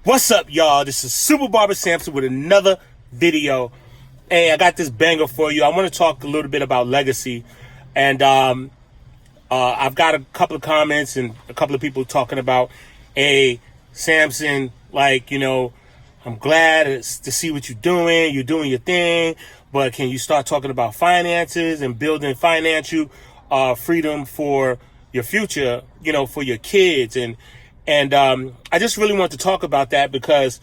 What's up, y'all? This is Super Barber Samson with another video. Hey, I got this banger for you. I want to talk a little bit about legacy. And I've got a couple of comments and a couple of people talking about, hey, Samson, like, you know, I'm glad to see what you're doing. You're doing your thing. But can you start talking about finances and building financial freedom for your future, you know, for your kids? And I just really want to talk about that because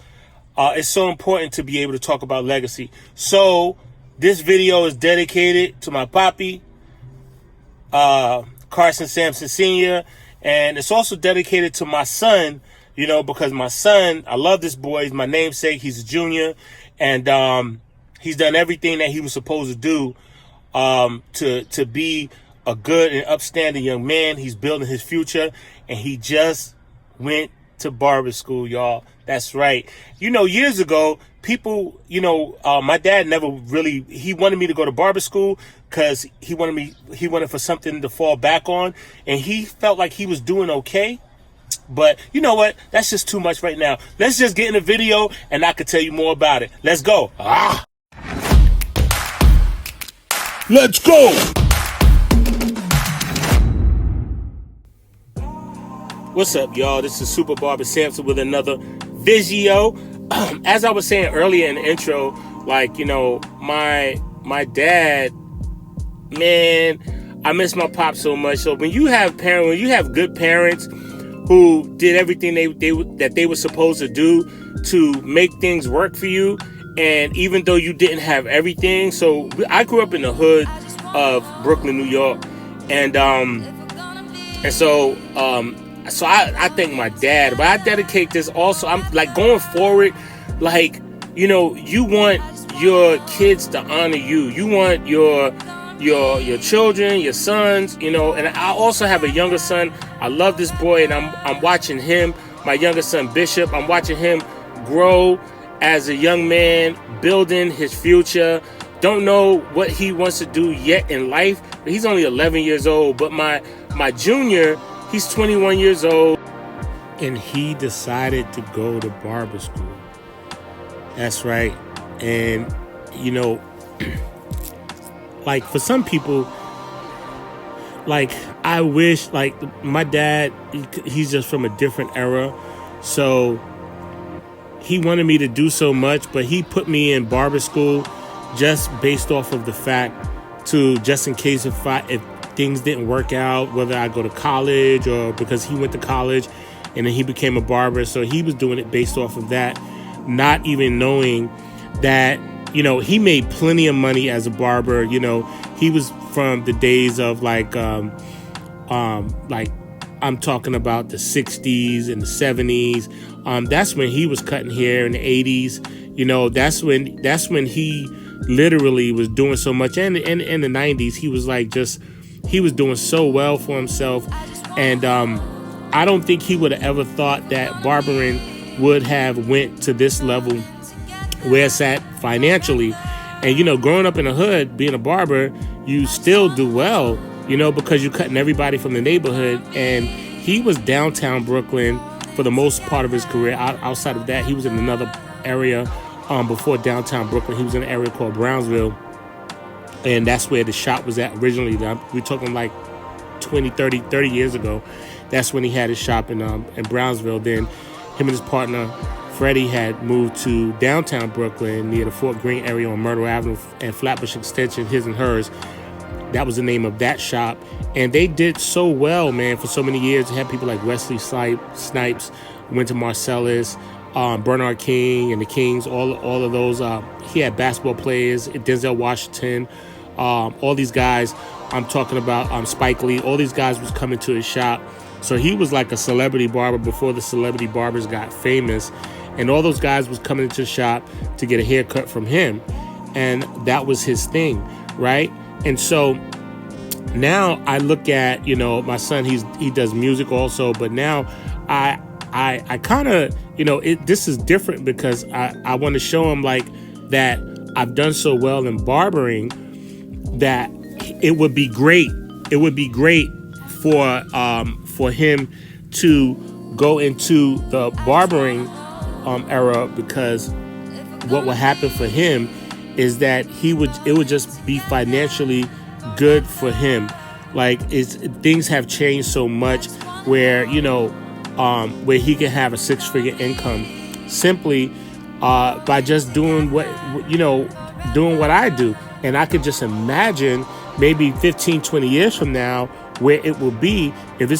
it's so important to be able to talk about legacy. So this video is dedicated to my papi, Carson Samson Sr., and it's also dedicated to my son, you know, because my son, I love this boy. He's my namesake. He's a junior, and he's done everything that he was supposed to do to be a good and upstanding young man. He's building his future, and he just went to barber school, y'all. That's right. You know, years ago, people, you know, my dad never really, he wanted me to go to barber school because he wanted for something to fall back on, and he felt like he was doing okay. But you know what? That's just too much right now. Let's just get in the video and I could tell you more about it. Let's go. Let's go. What's up, y'all? This is Super Barber Samson with another video. As I was saying earlier in the intro, like, you know, my dad, man, I miss my pop so much. So when you have good parents who did everything that they were supposed to do to make things work for you, and even though you didn't have everything, so I grew up in the hood of Brooklyn, New York, so I thank my dad, but I dedicate this also. I'm like going forward, like, you know, you want your kids to honor you. You want your children, your sons, you know, and I also have a younger son. I love this boy, and I'm watching him, my younger son, Bishop. I'm watching him grow as a young man, building his future. Don't know what he wants to do yet in life, but he's only 11 years old. But my junior, he's 21 years old, and he decided to go to barber school. That's right. And, you know, like for some people, like I wish, like my dad, he's just from a different era. So he wanted me to do so much, but he put me in barber school just based off of the fact just in case if things didn't work out, whether I go to college or because he went to college and then he became a barber. So he was doing it based off of that, not even knowing that, you know, he made plenty of money as a barber. You know, he was from the days of like I'm talking about the 60s and the 70s. That's when he was cutting hair in the 80s. You know, that's when he literally was doing so much. And in the 90s, he was like he was doing so well for himself. And I don't think he would have ever thought that barbering would have went to this level where it's at financially. And, you know, growing up in the hood, being a barber, you still do well, you know, because you're cutting everybody from the neighborhood. And he was downtown Brooklyn for the most part of his career. Outside of that, he was in another area before downtown Brooklyn. He was in an area called Brownsville. And that's where the shop was at originally. We're talking like 20, 30 years ago. That's when he had his shop in Brownsville. Then him and his partner, Freddie, had moved to downtown Brooklyn near the Fort Greene area on Myrtle Avenue and Flatbush Extension, his and hers. That was the name of that shop. And they did so well, man, for so many years. They had people like Wesley Snipes, Wynton Marsalis, Bernard King and the Kings, all of those. He had basketball players, Denzel Washington, all these guys. I'm talking about Spike Lee. All these guys was coming to his shop. So he was like a celebrity barber before the celebrity barbers got famous. And all those guys was coming into the shop to get a haircut from him. And that was his thing, right? And so now I look at, you know, my son, he does music also. But now I kind of, you know, this is different because I want to show him like that I've done so well in barbering that it would be great. It would be great for him to go into the barbering era, because what would happen for him is that it would just be financially good for him. Like things have changed so much where where he can have a 6-figure income simply by just doing what I do. And I could just imagine maybe 15, 20 years from now where it will be if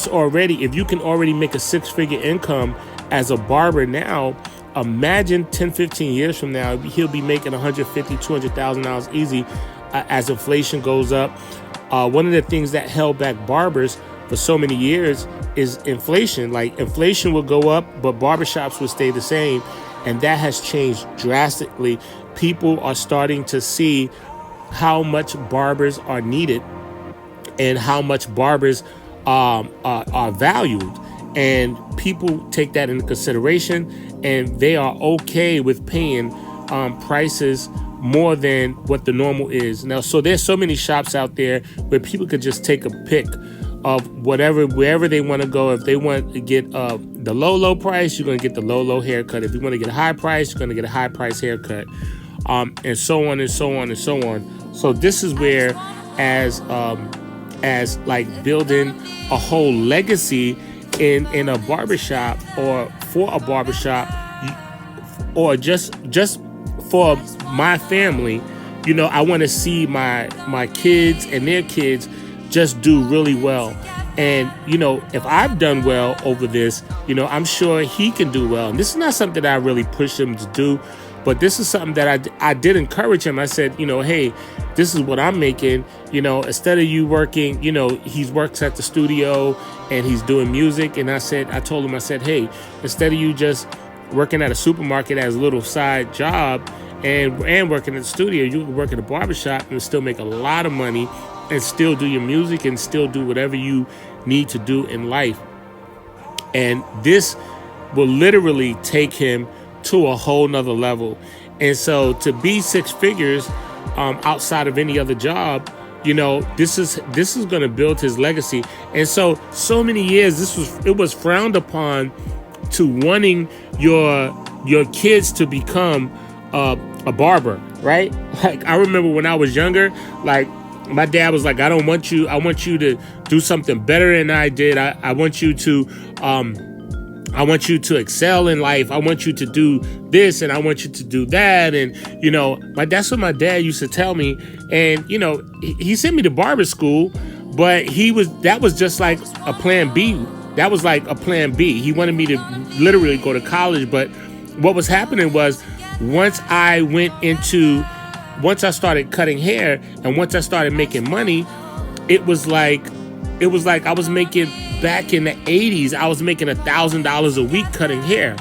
you can already make a 6-figure income as a barber now. Imagine 10, 15 years from now, he'll be making $150,000, $200,000 easy as inflation goes up. One of the things that held back barbers for so many years is inflation. Like, inflation will go up, but barbershops will stay the same. And that has changed drastically. People are starting to see how much barbers are needed and how much barbers are valued. And people take that into consideration, and they are okay with paying prices more than what the normal is. Now, so there's so many shops out there where people could just take a pick of wherever they want to go. If they want to get the low price, you're going to get the low haircut. If you want to get a high price, you're going to get a high price haircut, and so on and so on and so on. So this is where, as like building a whole legacy in a barbershop, or for a barbershop, or just for my family, I want to see my kids and their kids just do really well. And, if I've done well over this, I'm sure he can do well. And this is not something that I really push him to do, but this is something that I did encourage him. I said, hey, this is what I'm making. Instead of you working, he works at the studio and he's doing music. And I told him, hey, instead of you just working at a supermarket as a little side job and working at the studio, you can work at a barbershop and still make a lot of money and still do your music and still do whatever you need to do in life. And this will literally take him to a whole nother level. And so to be 6 figures outside of any other job, this is going to build his legacy. And so many years it was frowned upon to wanting your kids to become a barber, right? Like, I remember when I was younger, like, my dad was like, I want you to do something better than I did. I want you to excel in life. I want you to do this and I want you to do that. And, that's what my dad used to tell me. And, he sent me to barber school, but that was just like a plan B. That was like a plan B. He wanted me to literally go to college. But what was happening was, once I started cutting hair and once I started making money, it was like I was making, back in the 80s, I was making $1,000 a week cutting hair.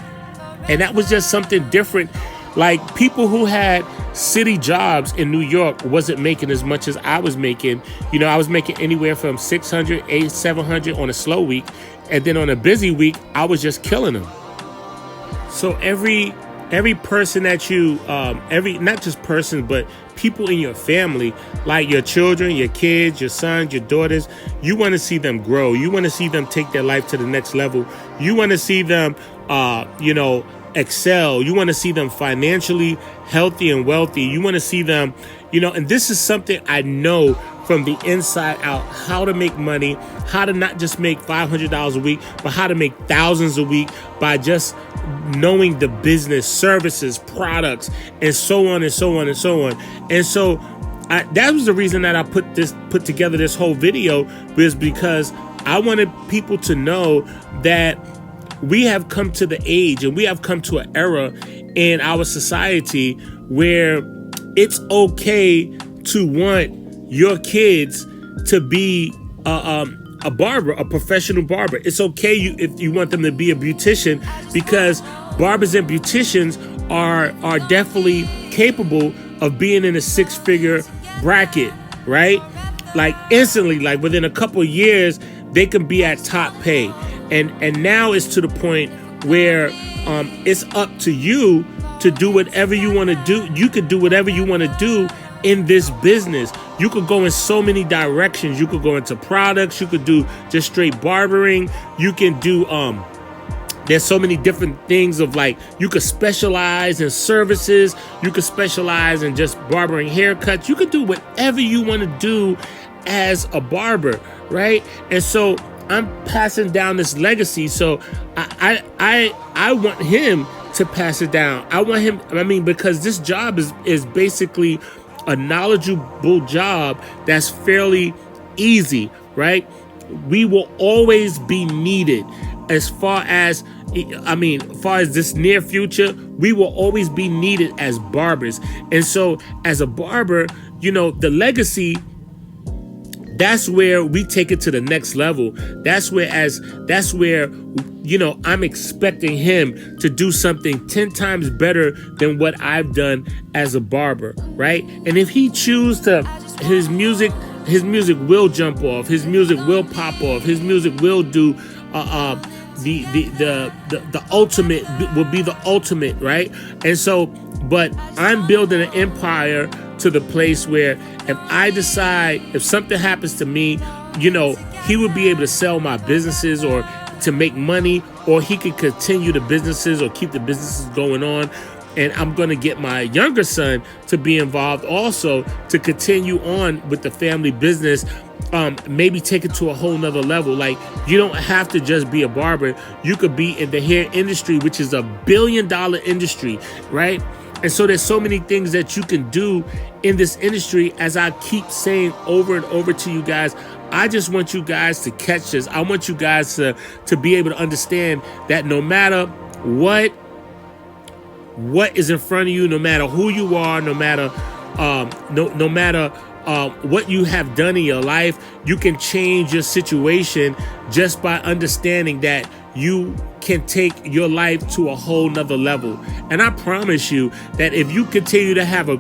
And that was just something different. Like, people who had city jobs in New York wasn't making as much as I was making. I was making anywhere from $600, $800, $700 on a slow week. And then on a busy week, I was just killing them. So every person that you, not just person, but people in your family, like your children, your kids, your sons, your daughters, you want to see them grow. You want to see them take their life to the next level. You want to see them, excel. You want to see them financially healthy and wealthy. You want to see them, and this is something I know from the inside out, how to make money, how to not just make $500 a week, but how to make thousands a week by just knowing the business, services, products, and so on and so on and so on. And so that was the reason that I put together this whole video, was because I wanted people to know that we have come to the age and we have come to an era in our society where it's okay to want your kids to be a barber, a professional barber. It's okay if you want them to be a beautician, because barbers and beauticians are definitely capable of being in a 6-figure bracket, right? Like, instantly, like within a couple of years, they can be at top pay. And now it's to the point where it's up to you to do whatever you want to do. You could do whatever you want to do in this business. You could go in so many directions. You could go into products. You could do just straight barbering. You can do There's so many different things of like, you could specialize in services, you could specialize in just barbering haircuts, you could do whatever you want to do as a barber, right? And so I'm passing down this legacy. So I want him to pass it down. I want him, I mean, because this job is basically a knowledgeable job that's fairly easy, right? We will always be needed as far as this near future. We will always be needed as barbers. And so as a barber, the legacy, that's where we take it to the next level. That's where I'm expecting him to do something 10 times better than what I've done as a barber, right? And if he chooses to, his music will jump off, his music will pop off, his music will do the ultimate, will be the ultimate, right? And so, but I'm building an empire to the place where if I decide, if something happens to me, he would be able to sell my businesses or to make money, or he could continue the businesses or keep the businesses going on. And I'm going to get my younger son to be involved also to continue on with the family business. Maybe take it to a whole nother level. Like, you don't have to just be a barber. You could be in the hair industry, which is $1 billion industry, right? And so there's so many things that you can do in this industry. As I keep saying over and over to you guys, I just want you guys to catch this. I want you guys to be able to understand that no matter what is in front of you, no matter who you are, no matter what you have done in your life, you can change your situation just by understanding that you can take your life to a whole nother level. And I promise you that if you continue to have a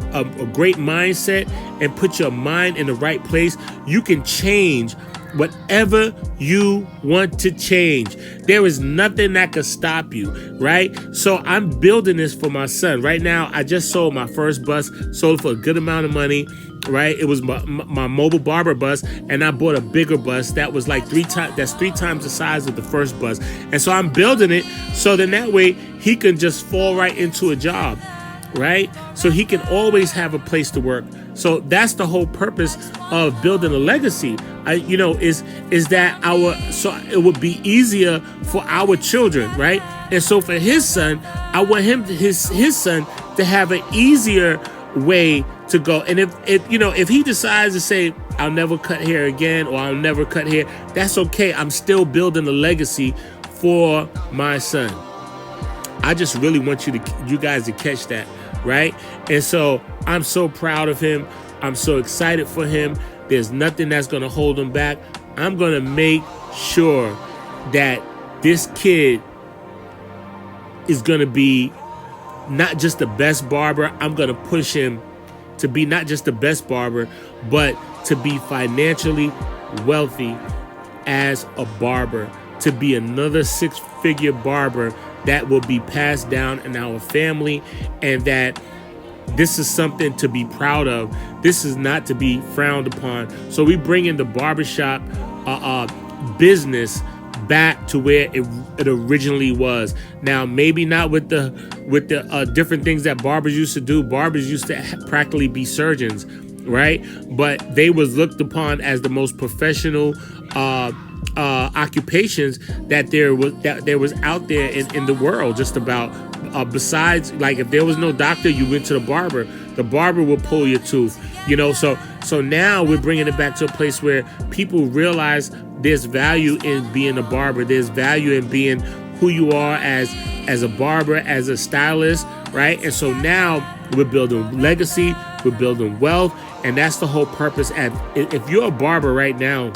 great mindset and put your mind in the right place, you can change whatever you want to change. There is nothing that could stop you, right? So I'm building this for my son. Right now, I just sold my first bus, sold for a good amount of money, right? It was my mobile barber bus, and I bought a bigger bus that was like 3 times the size of the first bus. And so I'm building it so then that way he can just fall right into a job, right? So he can always have a place to work. So that's the whole purpose of building a legacy. Is that so it would be easier for our children, right? And so for his son, I want his son to have an easier way to go. And if he decides to say, I'll never cut hair again, or I'll never cut hair, that's okay. I'm still building a legacy for my son. I just really want you guys to catch that, right? And so I'm so proud of him. I'm so excited for him. There's nothing that's going to hold him back. I'm going to make sure that this kid is going to be not just the best barber. I'm going to push him to be not just the best barber, but to be financially wealthy as a barber, to be another 6-figure barber that will be passed down in our family, and that this is something to be proud of. This is not to be frowned upon. So we bring in the barbershop business back to where it originally was. Now, maybe not with the different things that barbers used to do. Barbers used to practically be surgeons, right? But they was looked upon as the most professional occupations that there was out there in the world. Just about besides, like, if there was no doctor, you went to the barber. The barber will pull your tooth. So now we're bringing it back to a place where people realize there's value in being a barber. There's value in being who you are as a barber, as a stylist, right? And so now we're building legacy, we're building wealth, and that's the whole purpose. And if you're a barber right now,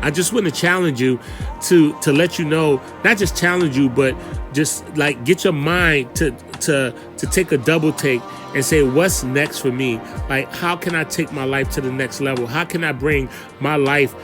I just want to challenge you to let you know, not just challenge you, but just like get your mind to take a double take and say, what's next for me? Like, how can I take my life to the next level? How can I bring my life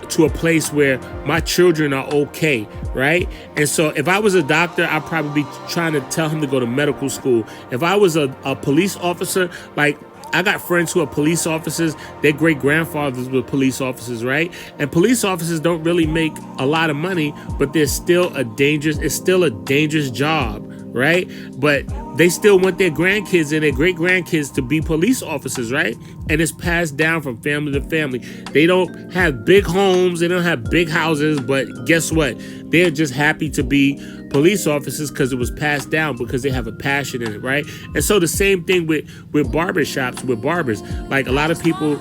to a place where my children are okay, right? And so if I was a doctor, I'd probably be trying to tell him to go to medical school. If I was a police officer, like, I got friends who are police officers. Their great grandfathers were police officers, right? And police officers don't really make a lot of money, but it's still a dangerous job, right? But they still want their grandkids and their great grandkids to be police officers, right? And it's passed down from family to family. They don't have big homes, they don't have big houses, but guess what? They're just happy to be police officers because it was passed down, because they have a passion in it, right? And so the same thing with barbershops, with barbers. Like, a lot of people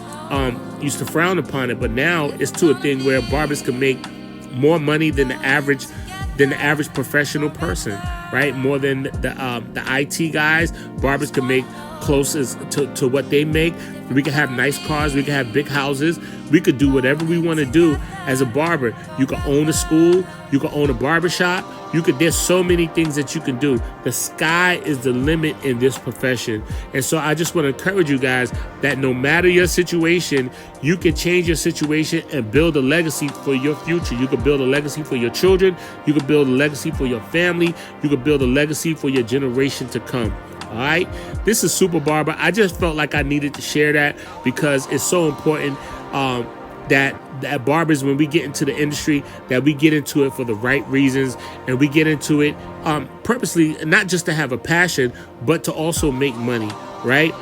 used to frown upon it, but now it's to a thing where barbers can make more money than the average professional person, right? More than the IT guys. Barbers can make closest to what they make. We can have nice cars, we can have big houses, we could do whatever we want to do as a barber. You can own a school, you can own a barbershop, there's so many things that you can do. The sky is the limit in this profession. And so I just want to encourage you guys that no matter your situation, you can change your situation and build a legacy for your future. You can build a legacy for your children, you can build a legacy for your family, you can build a legacy for your generation to come. All right, this is Super Barber. I just felt like I needed to share that because it's so important that barbers, when we get into the industry, that we get into it for the right reasons, and we get into it purposely, not just to have a passion, but to also make money, right?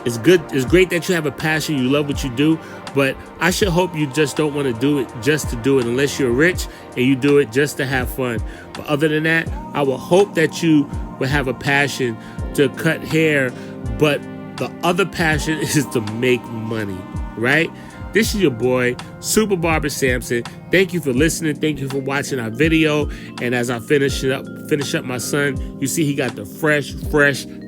It's great that you have a passion, you love what you do, but I should hope you just don't want to do it just to do it, unless you're rich and you do it just to have fun. But other than that, I will hope that you will have a passion to cut hair, but the other passion is to make money, right? This is your boy, Super Barber Samson. Thank you for listening. Thank you for watching our video. And as I finish up my son, you see he got the fresh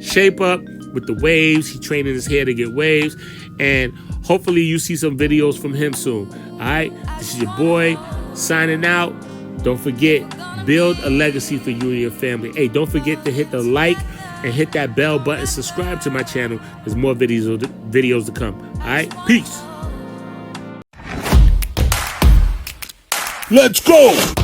shape up with the waves. He training his hair to get waves. And hopefully you see some videos from him soon. All right, this is your boy signing out. Don't forget, build a legacy for you and your family. Hey, don't forget to hit the like and hit that bell button. Subscribe to my channel. There's more videos to come. All right, peace. Let's go!